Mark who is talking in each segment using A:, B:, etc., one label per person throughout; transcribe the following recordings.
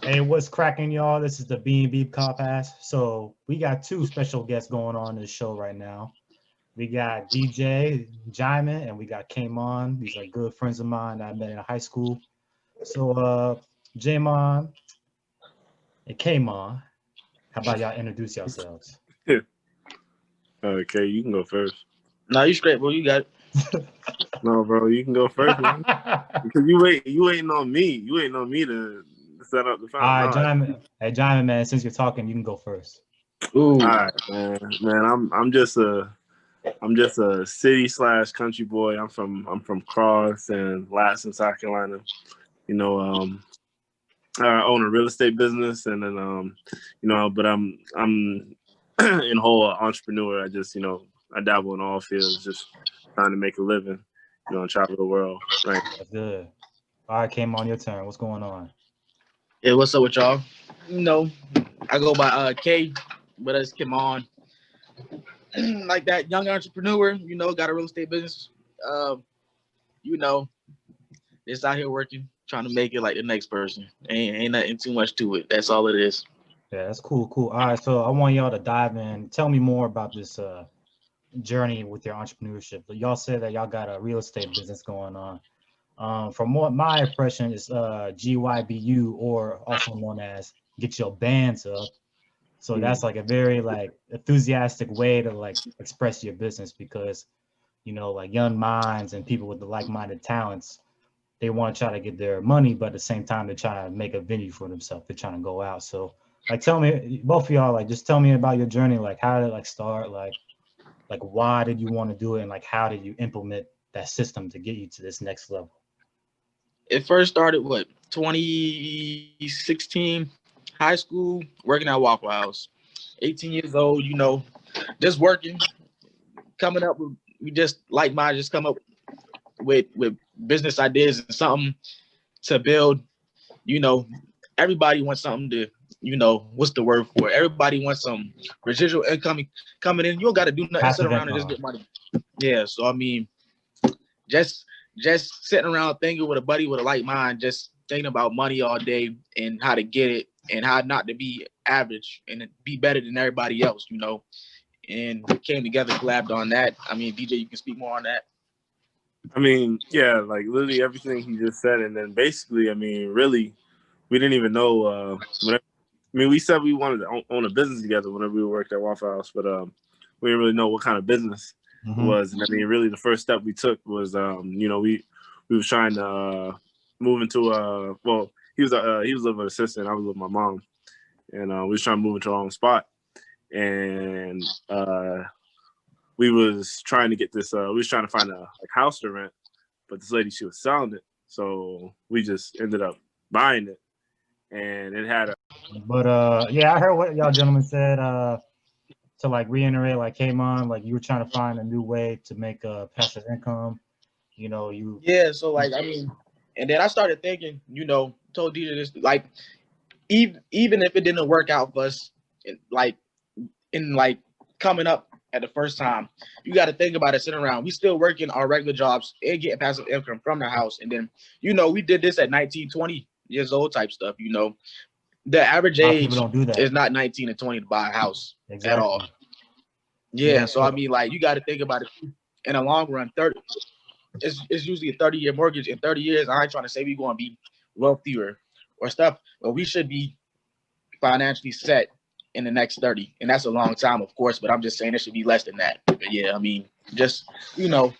A: Hey, what's cracking, y'all? This is the B&B Podcast. So we got two special guests going on this show right now. We got DJ Jaimin and we got Kamon. These are good friends of mine that I met in high school. So Jamon and Kamon, how about y'all introduce yourselves?
B: Okay, you can go first.
C: No, you straight, bro. You got it.
B: No, bro, you can go first, man. Because you waiting on me. You waiting on me to set up the
A: All
B: phone.
A: right,
B: All right,
A: Jaimin. Hey, Jaimin, man, since you're talking, you can go first.
C: Ooh.
B: all right, man. Man, I'm just a city slash country boy. I'm from Cross and Lassen, South Carolina. You know, I own a real estate business, and then but I'm in whole entrepreneur. I dabble in all fields, just trying to make a living. And travel the world. Right.
A: That's good. All right, Kamon, your turn. What's going on?
C: Yeah, what's up with y'all? You know, I go by K, but it's Kim on. Like that young entrepreneur, got a real estate business. You know, just out here working, trying to make it like the next person. Ain't nothing too much to it. That's all it is.
A: Yeah, that's cool, cool. All right, so I want y'all to dive in. Tell me more about this journey with your entrepreneurship. Y'all said that y'all got a real estate business going on. From what my impression is GYBU, or also known as Get Your Bands Up. So that's like a very like enthusiastic way to like express your business because like young minds and people with the like-minded talents, they want to try to get their money, but at the same time they're trying to make a venue for themselves. They're trying to go out. So like tell me, both of y'all, like just tell me about your journey, like how did it like start, like why did you want to do it, and like how did you implement that system to get you to this next level?
C: It first started 2016, high school, working at Waffle House. 18 years old, just working, coming up with we just like mine, just come up with business ideas and something to build. You know, everybody wants something to, what's the word for it? Everybody wants some residual income coming in. You don't got to do nothing, sit
A: Passive
C: around and just
A: income.
C: get money. Yeah, so I mean, just sitting around thinking with a buddy with a like mind, just thinking about money all day and how to get it and how not to be average and be better than everybody else, And we came together, collabed on that. I mean, DJ, you can speak more on that.
B: I mean, yeah, like literally everything he just said, and then basically, I mean, really, we didn't even know. We said we wanted to own a business together whenever we worked at Waffle House, but we didn't really know what kind of business it was. And I mean, really, the first step we took was, we was trying to move into he was living with a sister, and I was with my mom, and we was trying to move into our own spot, and we was trying to get this. We was trying to find a house to rent, but this lady, she was selling it, so we just ended up buying it, and it had a.
A: But yeah, I heard what y'all gentlemen said. To like reiterate, like came on, like you were trying to find a new way to make passive income. You.
C: Yeah, so like I mean, and then I started thinking, told DJ this, like even if it didn't work out for us, in coming up at the first time, you got to think about it. Sitting around, we still working our regular jobs and getting passive income from the house, and then we did this at 19, 20 years old type stuff. The average
A: A lot of people
C: age
A: don't do that.
C: is not 19 and 20 to buy a house at all.
A: Exactly.
C: Yeah, so I mean, like you got to think about it in the long run. 30, it's usually a 30-year mortgage. In 30 years, I ain't trying to say we're going to be wealthier or stuff, but we should be financially set in the next 30. And that's a long time, of course, but I'm just saying it should be less than that. But yeah, I mean, just, and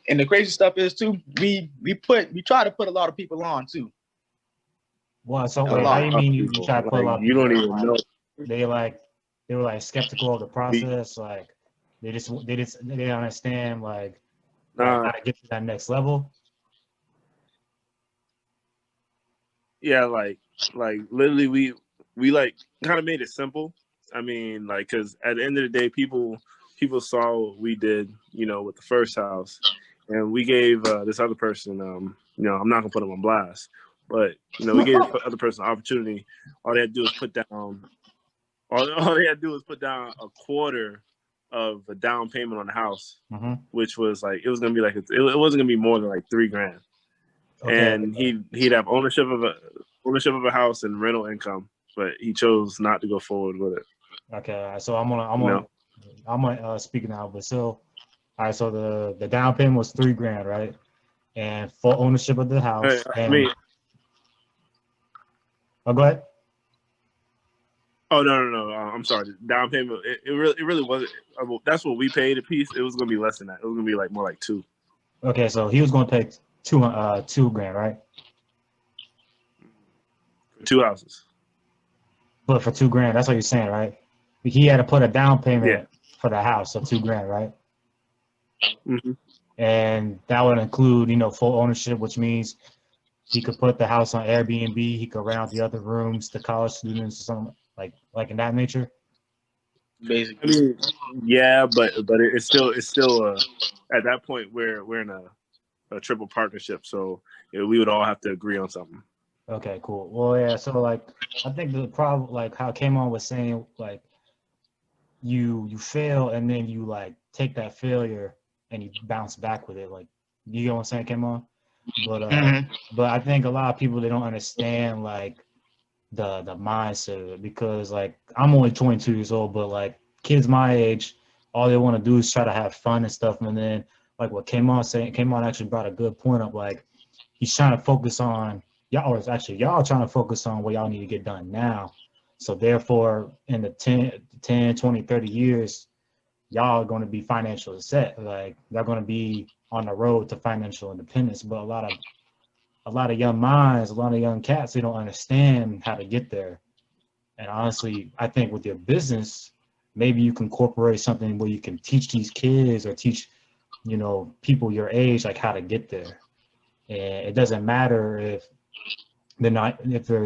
C: the crazy stuff is too, we try to put a lot of people on too.
A: Well, so
C: A
A: wait, how
C: lot.
A: you mean you try to put a lot of
B: You
A: people
B: don't
A: on?
B: even know.
A: They were like skeptical of the process, like they didn't understand like how to get to that next level.
B: Yeah, like literally, we like kind of made it simple. I mean, like, because at the end of the day, people saw what we did, with the first house, and we gave this other person, I'm not gonna put them on blast, but we gave the other person an opportunity. All they had to do was put down, all they had to do was put down a quarter of a down payment on the house, which was like it was gonna be like it wasn't gonna be more than like $3,000.
A: Okay.
B: And he'd have ownership of it. ownership of a house and rental income, but he chose not to go forward with it.
A: Okay, so I'm gonna speak now. But so, all right, so the down payment was $3,000, right? And full ownership of the house. Oh, go ahead.
B: Oh no! I'm sorry. The down payment. It really wasn't. That's what we paid a piece. It was gonna be less than that. It was gonna be like more like $2,000.
A: Okay, so he was gonna pay $2,000, right?
B: For 2 houses.
A: But for $2,000, that's what you're saying, right? He had to put a down payment for the house of $2,000, right?
B: Mm-hmm.
A: And that would include, full ownership, which means he could put the house on Airbnb. He could rent out the other rooms to college students or something like in that nature.
C: Basically,
B: I mean, yeah, but it's still at that point we're in a triple partnership, so we would all have to agree on something.
A: Okay, cool. Well, yeah. So I think the problem, how Kamon was saying, you fail and then you take that failure and you bounce back with it. You get what I'm saying, Kamon? But I think a lot of people, they don't understand the mindset of it, because I'm only 22 years old, but kids my age, all they want to do is try to have fun and stuff. And then what Kamon actually brought a good point up. He's trying to focus on y'all trying to focus on what y'all need to get done now. So therefore, in the 10, 20, 30 years, y'all are going to be financially set. They're going to be on the road to financial independence. But a lot of young minds, a lot of young cats, they don't understand how to get there. And honestly, I think with your business, maybe you can incorporate something where you can teach these kids or teach, people your age, how to get there. And it doesn't matter if they're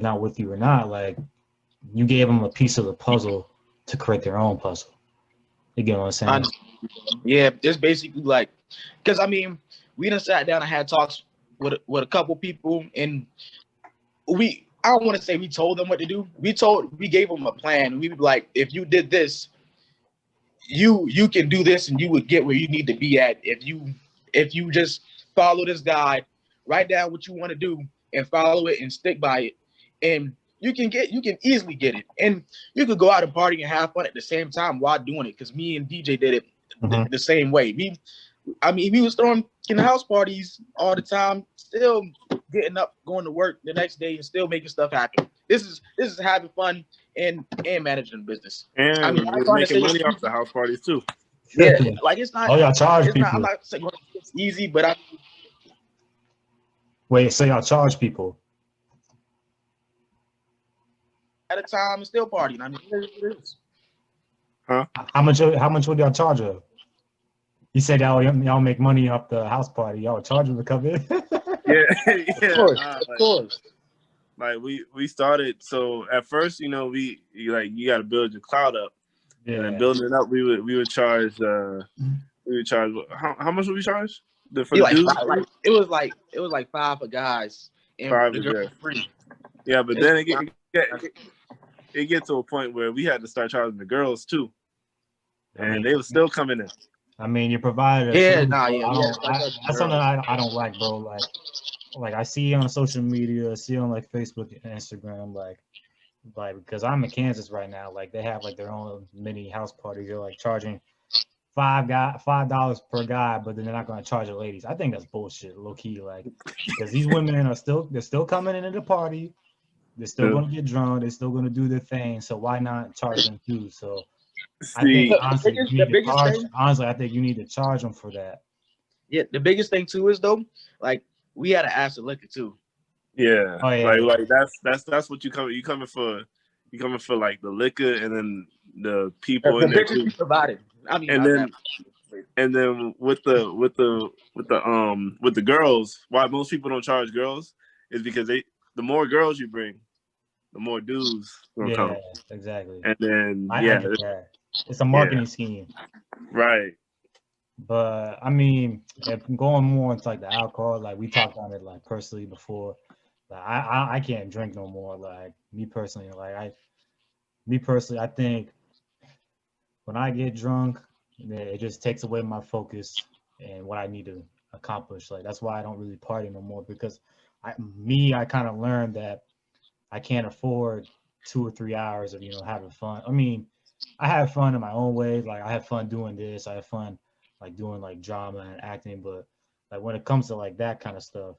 A: not with you or not. You gave them a piece of the puzzle to create their own puzzle. You get what I'm saying?
C: Yeah, it's basically because we done sat down and had talks with a couple people, and I don't want to say we told them what to do. We gave them a plan. We would be like, if you did this, you can do this, and you would get where you need to be at. If you just follow this guide, write down what you want to do and follow it and stick by it, and you can easily get it. And you could go out and party and have fun at the same time while doing it. Because me and DJ did it the same way. We was throwing house parties all the time, still getting up, going to work the next day, and still making stuff happen. This is having fun and managing business.
B: And making money off the house parties too.
C: Yeah, it's not.
A: Oh, y'all charge people.
C: I'm not saying it's easy, but
A: wait. So y'all charge people
C: at a time and still partying. It is.
B: Huh?
A: How much would y'all charge her? You said y'all make money off the house party. Y'all charge them to come in.
B: Yeah,
C: of course.
B: We started. So at first, you got to build your cloud up, and then building it up, we would charge. How much would we charge? For the dudes?
C: It was like $5 for guys and the girls free.
B: Yeah, but then it get to a point where we had to start charging the girls too, and they were still coming in.
A: I mean, you provided. That's something I don't like, bro. I see on social media, I see on Facebook and Instagram, because I'm in Kansas right now. They have their own mini house parties. They're charging $5 per guy, but then they're not going to charge the ladies. I think that's bullshit, low key. Because these women are still coming into the party. They're still going to get drunk. They're still going to do their thing. So why not charge them too? So I think honestly, I think you need to charge them for that.
C: Yeah, the biggest thing too is though, we had to ask the liquor too.
B: Yeah, that's what you coming for. You coming for the liquor and then the people in there too.
C: Provided.
B: And then with the girls, why most people don't charge girls is because the more girls you bring, the more dudes will come.
A: Exactly.
B: And then
A: it's a marketing scheme.
B: Right.
A: But I mean, if going more into the alcohol, we talked on it personally before. I can't drink no more. Me personally, I think when I get drunk, it just takes away my focus and what I need to accomplish. That's why I don't really party no more, because I kind of learned that I can't afford 2 or 3 hours of, having fun. I mean, I have fun in my own way. Like I have fun doing this. I have fun like doing like drama and acting, but like when it comes to like that kind of stuff,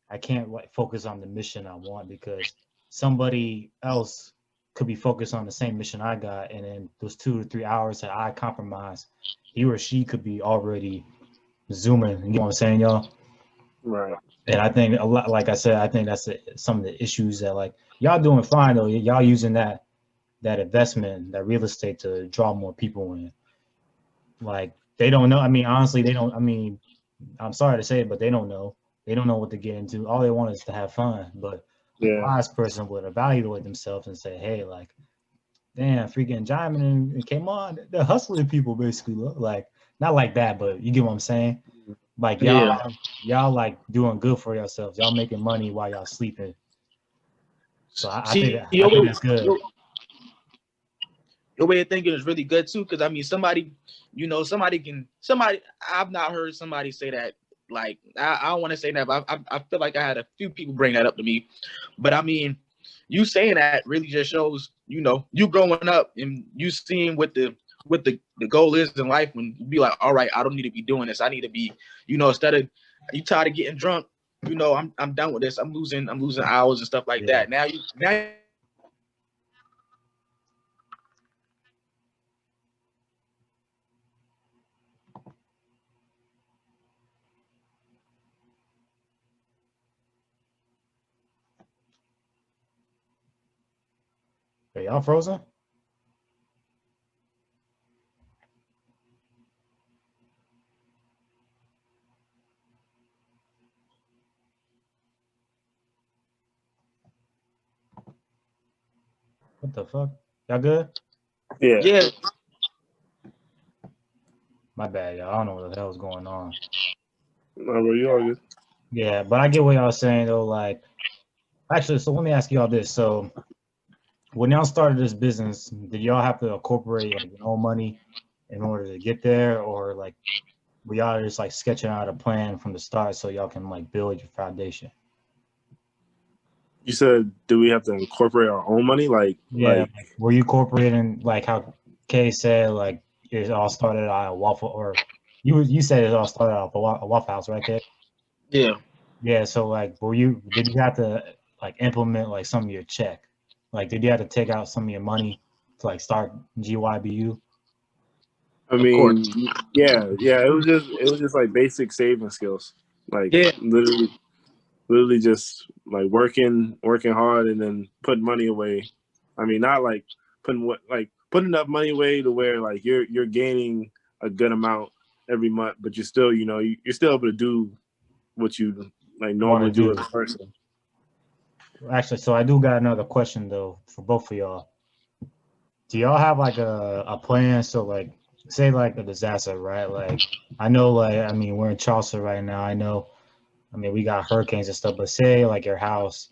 A: I can't like focus on the mission I want because somebody else could be focused on the same mission I got, and then those 2 to 3 hours that I compromise, he or she could be already zooming. You know what I'm saying, y'all?
B: Right.
A: And I think a lot, like I said, I think that's some of the issues that like y'all doing fine though. Y'all using that investment, that real estate to draw more people in. Like they don't know. I mean, honestly, they don't. I mean, I'm sorry to say it, but they don't know. They don't know what to get into. All they want is to have fun. But a
B: Yeah.
A: wise person would evaluate themselves and say, hey, like, damn, freaking Jaimin and came on. They're hustling people basically. Like, not like that, but you get what I'm saying? Like y'all like doing good for yourselves. Y'all making money while y'all sleeping. So I think that's good.
C: Your way of thinking is really good too, because I mean, somebody I've not heard somebody say that. Like, I don't want to say that, but I feel like I had a few people bring that up to me. But I mean, you saying that really just shows, you growing up and you seeing what the goal is in life, when you be like, all right, I don't need to be doing this. I need to be, instead of you tired of getting drunk, I'm done with this. I'm losing hours and stuff like that. Now
A: Are y'all frozen? What the fuck? Y'all good?
C: Yeah.
A: My bad, y'all. I don't know what the hell's going on.
B: No, bro, you all good.
A: Yeah, but I get what y'all saying though. Like, actually, so let me ask y'all this. So, when y'all started this business, did y'all have to incorporate like your own money in order to get there, or like were y'all just like sketching out a plan from the start so y'all can like build your foundation?
B: You said, do we have to incorporate our own money? Like,
A: were you incorporating like how Kay said, like it all started at a waffle, or you said it all started off a Waffle House, right, Kay?
C: Yeah.
A: Yeah. So like, did you have to like implement like some of your check? Like, did you have to take out some of your money to like start GYBU?
B: I mean, yeah. It was just like basic saving skills. Like, literally just like working hard and then putting money away. I mean, not like putting enough money away to where like you're gaining a good amount every month, but you're still, you're still able to do what you like normally do as a person.
A: Actually, so I do got another question though for both of y'all. Do y'all have like a plan? So like, say like a disaster, right? Like, I know, like, I mean, we're in Charleston right now. I know, I mean, we got hurricanes and stuff, but say like your house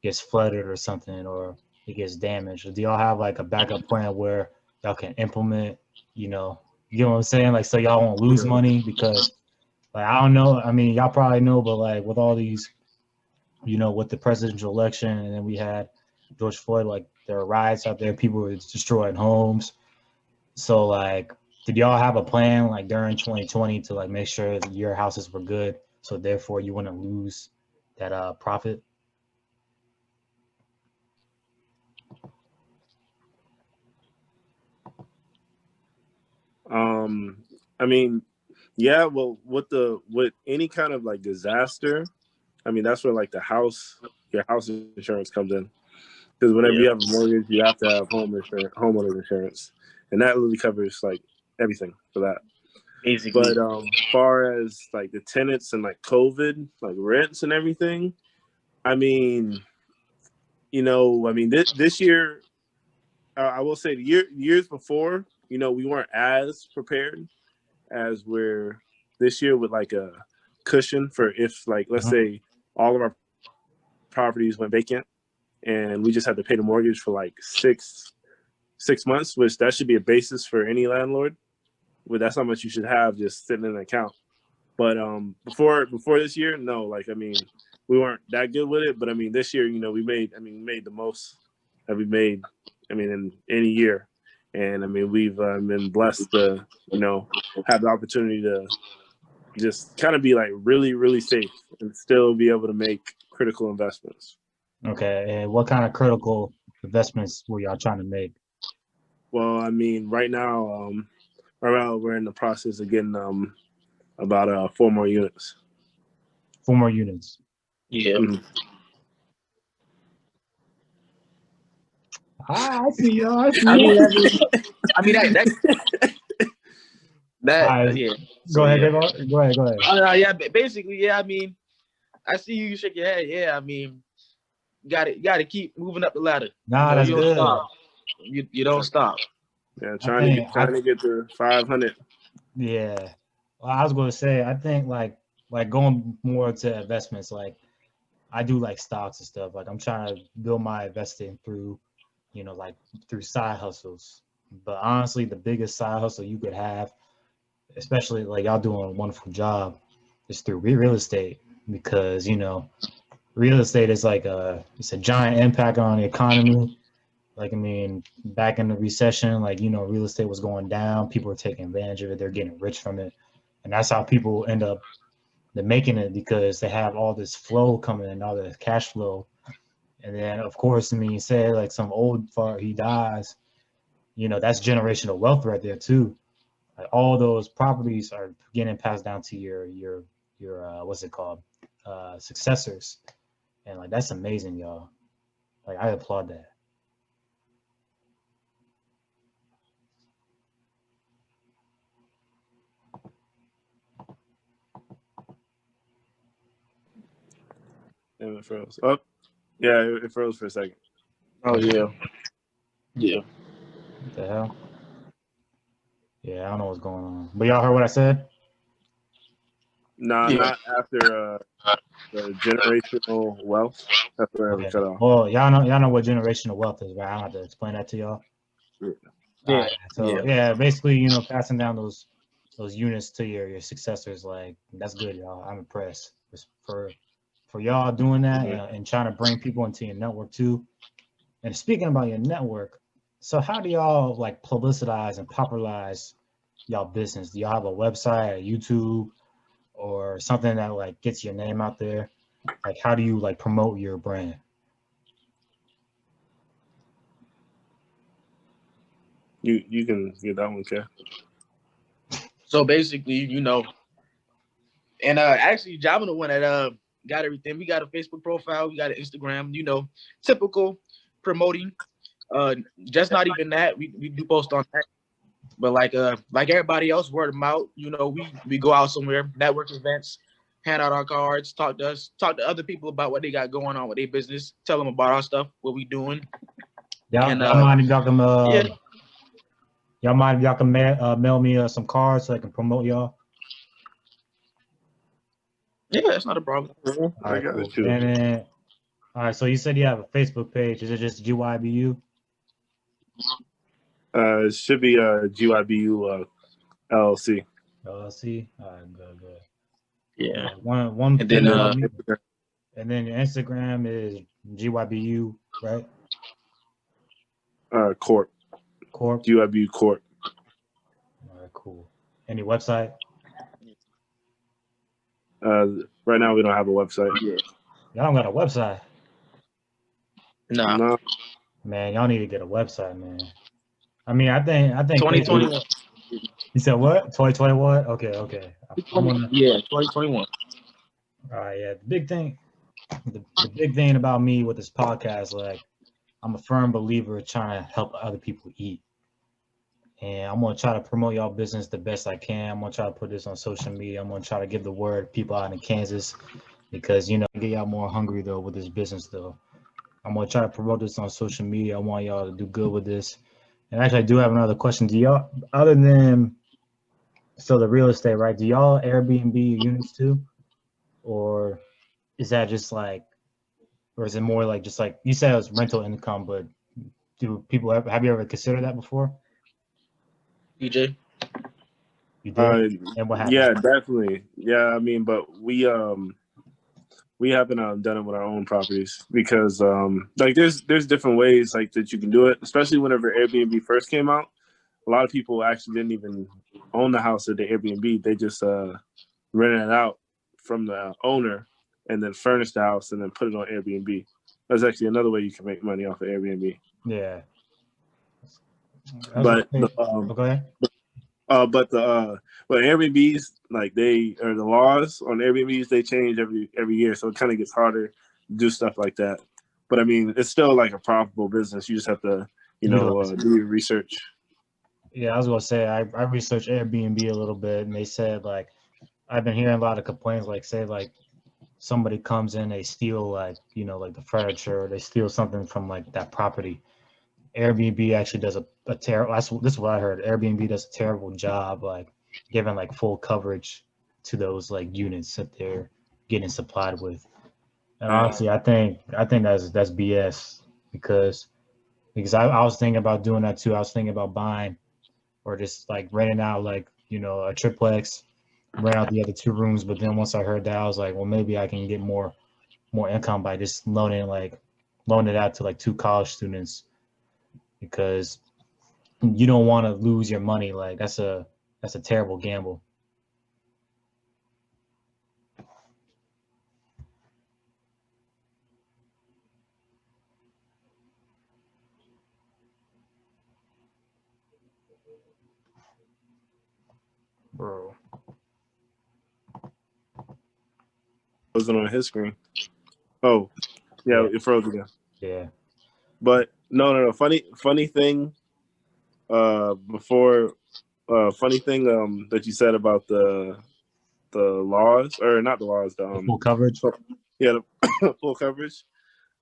A: gets flooded or something, or it gets damaged. Do y'all have like a backup plan where y'all can implement, you know what I'm saying? Like, so y'all won't lose money because, like, I don't know. I mean, y'all probably know, but like with all these, with the presidential election, and then we had George Floyd, like there are riots out there, people were destroying homes. So like, did y'all have a plan like during 2020 to like make sure that your houses were good, so therefore you wouldn't lose that profit?
B: I mean, yeah, well, with any kind of like disaster, I mean, that's where like your house insurance comes in. Because whenever you have a mortgage, you have to have homeowner insurance, and that really covers like everything for that.
C: Basically.
B: But as far as like the tenants and like COVID, like rents and everything, I mean, this year, I will say the years before, we weren't as prepared as we're this year with like a cushion for if like let's say all of our properties went vacant and we just had to pay the mortgage for like six months, which that should be a basis for any landlord. Well, that's how much you should have just sitting in an account. But before this year, no, like I mean, we weren't that good with it. But I mean, this year, we made the most that we made. I mean, in any year, and I mean, we've been blessed to have the opportunity to just kind of be like really, really safe and still be able to make critical investments.
A: Okay, and what kind of critical investments were y'all trying to make?
B: Well, I mean, right now we're in the process of getting about 4 more units.
A: 4 more units.
C: Yeah.
B: Mhm.
A: I see y'all. I see
C: I mean,
A: y'all.
C: that
A: All right.
C: yeah.
A: Go ahead,
C: yeah.
A: Go ahead.
C: Yeah, basically, yeah. I mean, I see you shake your head. Yeah, I mean, got to keep moving up the ladder.
A: Nah, that's
C: you don't
A: good.
C: stop. You don't stop.
B: Yeah,
A: I
B: trying to get to 500.
A: Yeah. Well, I was going to say, I think like going more to investments, like I do like stocks and stuff. Like I'm trying to build my investing through, like through side hustles. But honestly, the biggest side hustle you could have, especially like y'all doing a wonderful job, is through real estate because, real estate is like it's a giant impact on the economy. Like, I mean, back in the recession, like, real estate was going down. People were taking advantage of it. They're getting rich from it. And that's how people end up they're making it because they have all this flow coming in, all this cash flow. And then, of course, I mean, say like some old fart, he dies, that's generational wealth right there too. Like all those properties are getting passed down to your what's it called? Successors. And like, that's amazing, y'all. Like, I applaud that.
B: And it froze. Oh, yeah, it froze for a second.
C: Oh yeah. Yeah.
A: What the hell? Yeah, I don't know what's going on. But y'all heard what I said?
B: Nah,
C: Yeah.
B: not after the generational wealth. That's where it
A: Okay.
B: cut off.
A: Well, y'all know what generational wealth is, right? I don't have to explain that to y'all.
B: Yeah.
A: All
C: Yeah.
A: right. So yeah, basically, passing down those units to your successors, like that's good, y'all. I'm impressed for y'all doing that and trying to bring people into your network too. And speaking about your network, so how do y'all like publicize and popularize y'all business? Do y'all have a website, a YouTube, or something that like gets your name out there? Like, how do you like promote your brand?
B: You can get that one, Kev.
C: So basically, and actually, Java the one that got everything. We got a Facebook profile, we got an Instagram. Typical promoting. Just not even that. We do post on that. But like everybody else, word of mouth. We go out somewhere, network events, hand out our cards, talk to other people about what they got going on with their business, tell them about our stuff, what we doing.
A: Y'all mind if y'all can mail me some cards so I can promote y'all?
C: Yeah, it's not a problem.
A: All right, cool. And then, all right, so you said you have a Facebook page. Is it just GYBU?
B: It should be GYBU LLC.
A: LLC. All right, good.
C: Yeah.
A: One
C: And
A: thing
C: then
A: about me. And then your Instagram is GYBU, right?
B: Corp. GYBU Corp.
A: All right, cool. Any website?
B: Right now we don't have a website.
C: Yeah.
A: Y'all don't got a website.
C: Nah.
B: No.
A: Man, y'all need to get a website, man. I mean, I think
C: 2021.
A: You said what? 2021? Okay.
C: Yeah, 2021.
A: All right, yeah. The big thing about me with this podcast, like, I'm a firm believer trying to help other people eat. And I'm gonna try to promote y'all business the best I can. I'm gonna try to put this on social media. I'm gonna try to give the word people out in Kansas because get y'all more hungry though with this business though. I'm gonna try to promote this on social media. I want y'all to do good with this. And actually, I do have another question. Do y'all, other than the real estate, right? Do y'all Airbnb units too, or is that just like, or is it more like just like you said it was rental income, but do people have you ever considered that before?
C: DJ.
A: You did? And what happened?
B: Yeah, definitely. Yeah, I mean, but we we haven't done it with our own properties because like there's different ways like that you can do it, especially whenever Airbnb first came out. A lot of people actually didn't even own the house at the Airbnb. They just rented it out from the owner and then furnished the house and then put it on Airbnb. That's actually another way you can make money off of Airbnb.
A: Yeah.
B: But
A: go ahead.
B: But Airbnbs, like the laws on Airbnbs, they change every year, so it kind of gets harder to do stuff like that. But I mean, it's still like a profitable business. You just have to, do your research.
A: Yeah, I was gonna say I researched Airbnb a little bit, and they said like I've been hearing a lot of complaints, like say like somebody comes in, they steal like like the furniture, or they steal something from like that property. Airbnb actually does a terrible. This is what I heard. Airbnb does a terrible job, like giving like full coverage to those like units that they're getting supplied with. And honestly, I think that's BS because I was thinking about doing that too. I was thinking about buying or just like renting out like a triplex, rent out the other 2 rooms. But then once I heard that, I was like, well, maybe I can get more income by just loaning it out to like 2 college students. Because you don't want to lose your money. Like that's a terrible gamble. Bro.
B: Wasn't on his screen. Oh, yeah, it froze again.
A: Yeah.
B: But no. Funny thing. Before, funny thing. That you said about the laws, or not the laws. The
A: full coverage.
B: Yeah, the full coverage.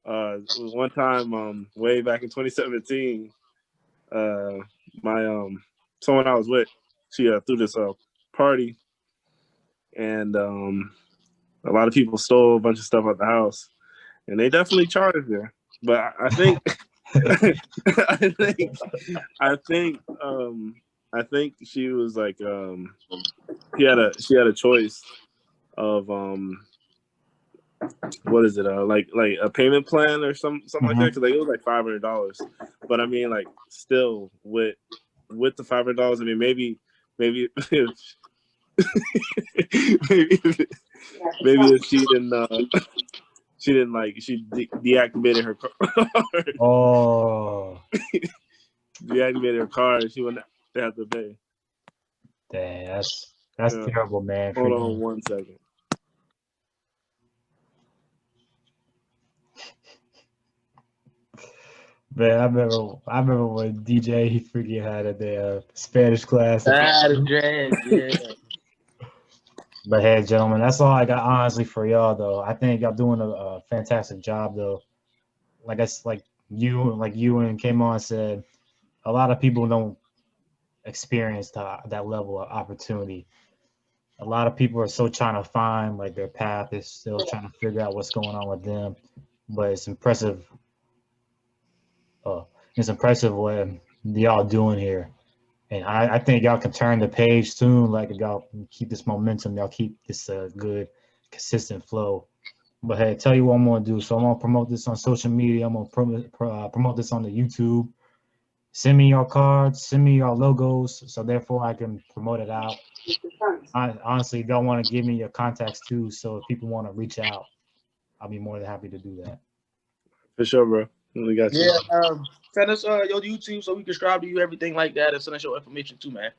B: One time, way back in 2017, my someone I was with, she threw this party, and a lot of people stole a bunch of stuff at the house, and they definitely charged her. But I think, I think she was like, she had a choice of what is it? Like a payment plan or something like that. Because like, it was like $500. But I mean, like, still with the $500, I mean, maybe maybe if she deactivated her car.
A: Oh.
B: Deactivated her car, and she wouldn't have to pay.
A: Dang, that's terrible, man.
B: Hold on 1 second.
A: Man, I remember when DJ he freaking had a Spanish class.
C: Yeah.
A: But hey, gentlemen, that's all I got honestly for y'all though. I think y'all doing a fantastic job though. Like you and Kmon said, a lot of people don't experience that level of opportunity. A lot of people are still trying to find like their path. They're still trying to figure out what's going on with them. But it's impressive. It's impressive what y'all doing here. And I think y'all can turn the page soon. Like if y'all keep this momentum, y'all keep this good, consistent flow. But hey, tell you what I'm gonna do. So I'm gonna promote this on social media. I'm gonna promote this on the YouTube. Send me your cards. Send me your logos. So therefore I can promote it out. Honestly, if y'all want to give me your contacts too, so if people want to reach out, I'll be more than happy to do that.
B: For sure, bro. We got you.
C: Yeah, send us your YouTube so we can subscribe to you, everything like that, and send us your information too, man.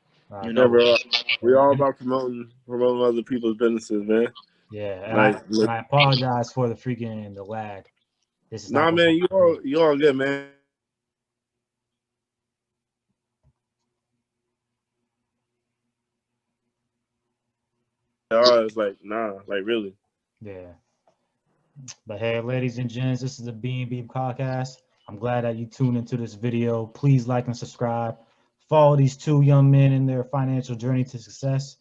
B: You know, bro. We're all about promoting other people's businesses, man.
A: Yeah, and I apologize for the lag. This is
B: man. You all good, man. It's like, nah, like really.
A: Yeah. But hey, ladies and gents, this is the B&B podcast. I'm glad that you tuned into this video. Please like and subscribe. Follow these 2 young men in their financial journey to success.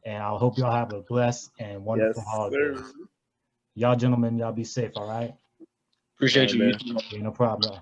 A: And I hope y'all have a blessed and wonderful holiday. Y'all gentlemen, y'all be safe, all right?
C: Appreciate you.
A: Yeah, no problem.